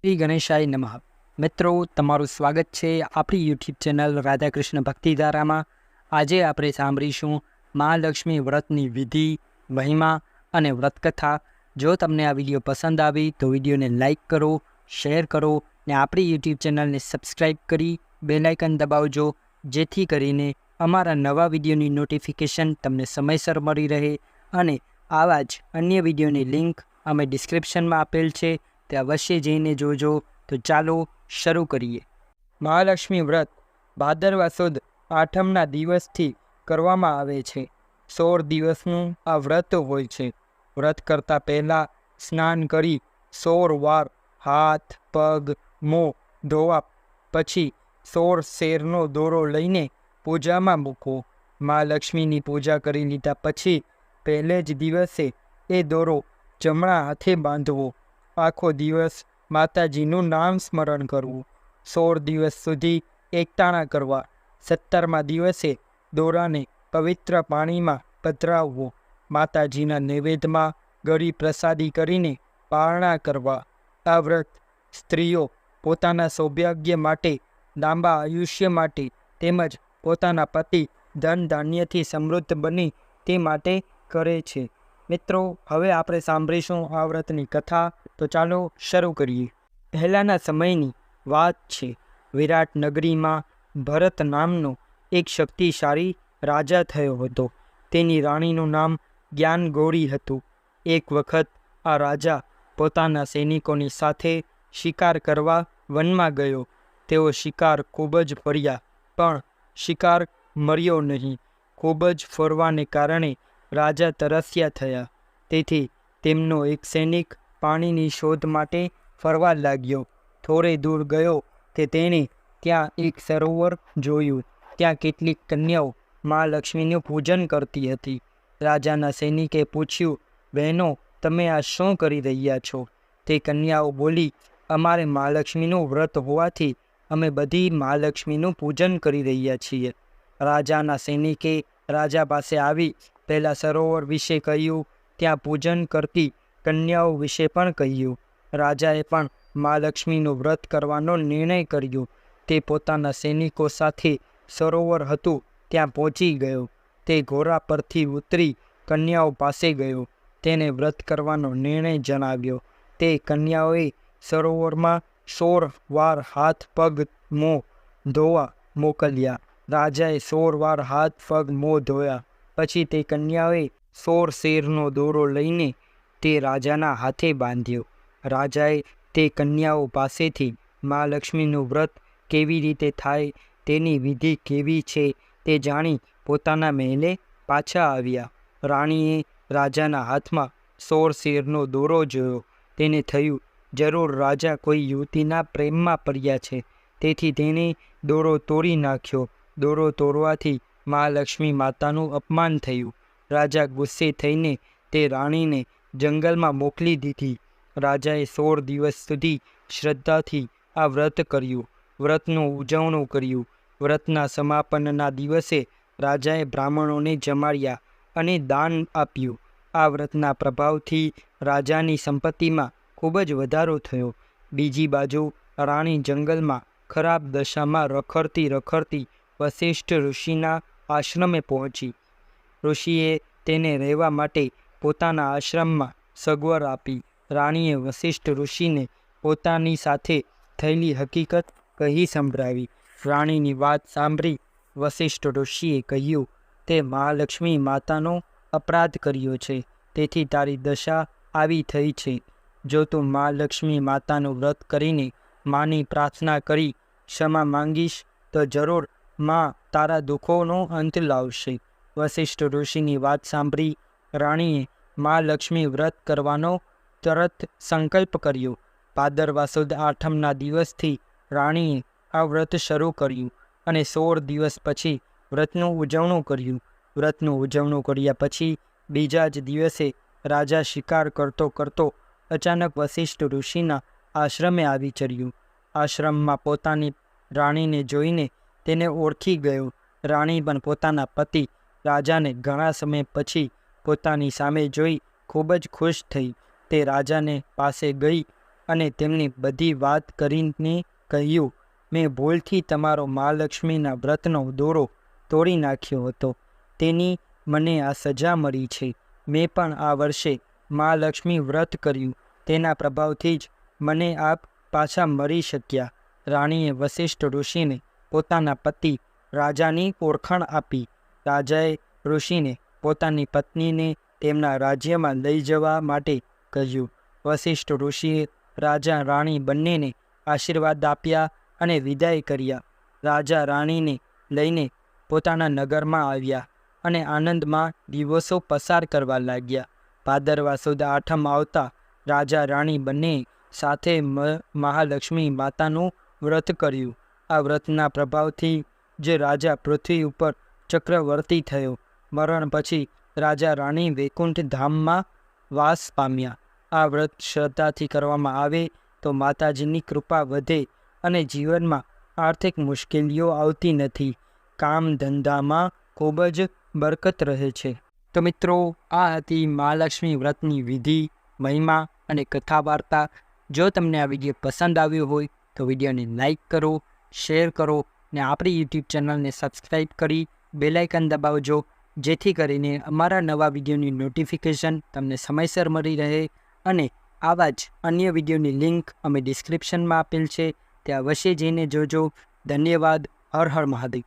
શ્રી ગણેશાય નમઃ. મિત્રો, તમારું સ્વાગત છે આપણી યુટ્યુબ ચેનલ રાધાકૃષ્ણ ભક્તિધારામાં. આજે આપણે સાંભળીશું મહાલક્ષ્મી વ્રતની વિધિ, મહિમા અને વ્રતકથા. જો તમને આ વિડીયો પસંદ આવી તો વિડીયોને લાઇક કરો, શેર કરો ને આપણી યુટ્યુબ ચેનલને સબસ્ક્રાઈબ કરી બેલ આઇકન દબાવજો, જેથી કરીને અમારા નવા વિડીયોની નોટિફિકેશન તમને સમયસર મળી રહે. અને આવા જ અન્ય વિડીયોની લિંક અમે ડિસ્ક્રિપ્શનમાં આપેલ છે, તે અવશ્ય જઈને જોજો. તો ચાલો શરૂ કરીએ. મહાલક્ષ્મી વ્રત ભાદરવા સુદ આઠમના દિવસથી કરવામાં આવે છે. 16 દિવસનું આ વ્રત હોય છે. વ્રત કરતાં પહેલાં સ્નાન કરી 16 વાર હાથ, પગ, મોં ધોવા પછી 16 શેરનો દોરો લઈને પૂજામાં મૂકવો. મહાલક્ષ્મીની પૂજા કરી લીધા પછી પહેલે જ દિવસે એ દોરો જમણા હાથે બાંધવો. આખો દિવસ માતાજીનું નામ સ્મરણ કરવું. 16 દિવસ સુધી એકટાણા કરવા. 17મા દિવસે દોરાને પવિત્ર પાણીમાં પધરાવવો. માતાજીના નૈવેદ્યમાં ગળી પ્રસાદી કરીને પારણા કરવા. આ વ્રત સ્ત્રીઓ પોતાના સૌભાગ્ય માટે, લાંબા આયુષ્ય માટે તેમજ પોતાના પતિ ધન ધાન્યથી સમૃદ્ધ બની તે માટે કરે છે. મિત્રો, હવે આપણે સાંભળીશું આ વ્રતની કથા. તો ચાલો શરૂ કરીએ. પહેલાંના સમયની વાત છે. વિરાટ નગરીમાં ભરત નામનો એક શક્તિશાળી રાજા થયો હતો. તેની રાણીનું નામ જ્ઞાનગૌરી હતું. એક વખત આ રાજા પોતાના સૈનિકોની સાથે શિકાર કરવા વનમાં ગયો. તેઓ શિકાર ખૂબ જ ફર્યા, પણ શિકાર મળ્યો નહીં. ખૂબ જ ફરવાને કારણે રાજા તરસ્યા થયા. તેથી તેમનો એક સૈનિક પાણીની શોધ માટે ફરવા લાગ્યો. થોડે દૂર ગયો તે તેણે ત્યાં એક સરોવર જોયું. ત્યાં કેટલીક કન્યાઓ મહાલક્ષ્મીનું પૂજન કરતી હતી. રાજાના સૈનિકે પૂછ્યું, બહેનો, તમે આ શું કરી રહ્યા છો? તે કન્યાઓ બોલી, અમારે મહાલક્ષ્મીનું વ્રત હોવાથી અમે બધી મહાલક્ષ્મીનું પૂજન કરી રહ્યા છીએ. રાજાના સૈનિકે રાજા પાસે આવી પહેલાં સરોવર વિશે કહ્યું, ત્યાં પૂજન કરતી કન્યાઓ વિશે પણ કહ્યું. રાજાએ પણ મહાલક્ષ્મીનું વ્રત કરવાનો નિર્ણય કર્યો. તે પોતાના સૈનિકો સાથે સરોવર હતું ત્યાં પહોંચી ગયો. તે ઘોડા પરથી ઉતરી કન્યાઓ પાસે ગયો. તેને વ્રત કરવાનો નિર્ણય જણાવ્યો. તે કન્યાઓએ સરોવરમાં 16 વાર હાથ, પગ, મોં ધોવા મોકલ્યા. રાજાએ 16 વાર હાથ, પગ, મોં ધોયા. પછી તે કન્યાઓએ 16 શેરનો દોરો લઈને તે રાજાના હાથે બાંધ્યો. રાજાએ તે કન્યાઓ પાસેથી મહાલક્ષ્મીનું વ્રત કેવી રીતે થાય, તેની વિધિ કેવી છે તે જાણી પોતાના મહેલે પાછા આવ્યા. રાણીએ રાજાના હાથમાં 16 શેરનો દોરો જોયો. તેને થયું, જરૂર રાજા કોઈ યુવતીના પ્રેમમાં પડ્યા છે. તેથી તેણે દોરો તોડી નાખ્યો. દોરો તોડવાથી મહાલક્ષ્મી માતાનું અપમાન થયું. રાજા ગુસ્સે થઈને તે રાણીને જંગલમાં મોકલી દીધી. રાજાએ 16 દિવસ સુધી શ્રદ્ધાથી આ વ્રત કર્યું. વ્રતનું ઉજવણું કર્યું. વ્રતના સમાપનના દિવસે રાજાએ બ્રાહ્મણોને જમાડ્યા અને દાન આપ્યું. આ વ્રતના પ્રભાવથી રાજાની સંપત્તિમાં ખૂબ જ વધારો થયો. બીજી બાજુ રાણી જંગલમાં ખરાબ દશામાં રખડતી વસિષ્ઠ ઋષિના આશ્રમે પહોંચી. ઋષિએ તેને રહેવા માટે પોતાના આશ્રમમાં સગવડ આપી. રાણીએ વસિષ્ઠ ઋષિને પોતાની સાથે થયેલી હકીકત કહી સંભળાવી. રાણીની વાત સાંભળી વસિષ્ઠ ઋષિએ કહ્યું, તે મહાલક્ષ્મી માતાનો અપરાધ કર્યો છે, તેથી તારી દશા આવી થઈ છે. જો તું મહાલક્ષ્મી માતાનું વ્રત કરીને માની પ્રાર્થના કરી ક્ષમા માંગીશ તો જરૂર માં તારા દુઃખોનો અંત લાવશે. વસિષ્ઠ ઋષિની વાત સાંભળી રાણીએ મહાલક્ષ્મી વ્રત કરવાનો તરત સંકલ્પ કર્યો. ભાદરવા સુદ આઠમના દિવસથી રાણીએ આ વ્રત શરૂ કર્યું અને 16 દિવસ પછી વ્રતનું ઉજવણું કર્યું. વ્રતનું ઉજવણું કર્યા પછી બીજા જ દિવસે રાજા શિકાર કરતો અચાનક વસિષ્ઠ ઋષિના આશ્રમે આવી ચડ્યું. આશ્રમમાં પોતાની રાણીને જોઈને તેને ઓળખી ગયો. રાણી પણ પોતાના પતિ રાજાને ઘણા સમય પછી પોતાની સામે જોઈ ખૂબ જ ખુશ થઈ. તે રાજાને પાસે ગઈ અને તેમની બધી વાત કરીને કહ્યું, મેં ભૂલથી તમારો મહાલક્ષ્મીના વ્રતનો દોરો તોડી નાખ્યો હતો, તેની મને આ સજા મળી છે. મેં પણ આ વર્ષે મહાલક્ષ્મી વ્રત કર્યું, તેના પ્રભાવથી જ મને આપ પાછા મળી શક્યા. રાણીએ વસિષ્ઠ ઋષિને પોતાના પતિ રાજાની ઓળખાણ આપી. રાજાએ ઋષિને પોતાની પત્નીને તેમના રાજ્યમાં લઈ જવા માટે કહ્યું. વસિષ્ઠ ઋષિએ રાજા રાણી બંનેને આશીર્વાદ આપ્યા અને વિદાય કર્યા. રાજા રાણીને લઈને પોતાના નગરમાં આવ્યા અને આનંદમાં દિવસો પસાર કરવા લાગ્યા. ભાદરવા સુદ આઠમ આવતા રાજા રાણી બંને સાથે મહાલક્ષ્મી માતાનું વ્રત કર્યું. આ વ્રતના પ્રભાવથી જ રાજા પૃથ્વી ઉપર ચક્રવર્તી થયો. મરણ પછી રાજા રાણી વૈકુંઠ ધામમાં વાસ પામ્યા. આ વ્રત શ્રદ્ધાથી કરવામાં આવે તો માતાજીની કૃપા વધે અને જીવનમાં આર્થિક મુશ્કેલીઓ આવતી નથી. કામ ધંધામાં ખૂબ જ બરકત રહે છે. તો મિત્રો, આ હતી મહાલક્ષ્મી વ્રતની વિધિ, મહિમા અને કથા વાર્તા. જો તમને આ વિડીયો પસંદ આવ્યો હોય તો વિડીયોને લાઈક કરો, શેર કરો ને આપણી યુટ્યુબ ચેનલને સબસ્ક્રાઈબ કરી બેલ આઇકન દબાવજો, જેથી કરીને અમારા નવા વિડીયોની નોટિફિકેશન તમને સમયસર મળી રહે. અને આવા જ અન્ય વિડીયોની લિંક અમે ડિસ્ક્રિપ્શનમાં આપેલ છે, ત્યાં અવશ્ય જઈને જોજો. ધન્યવાદ. હર હર મહાદેવ.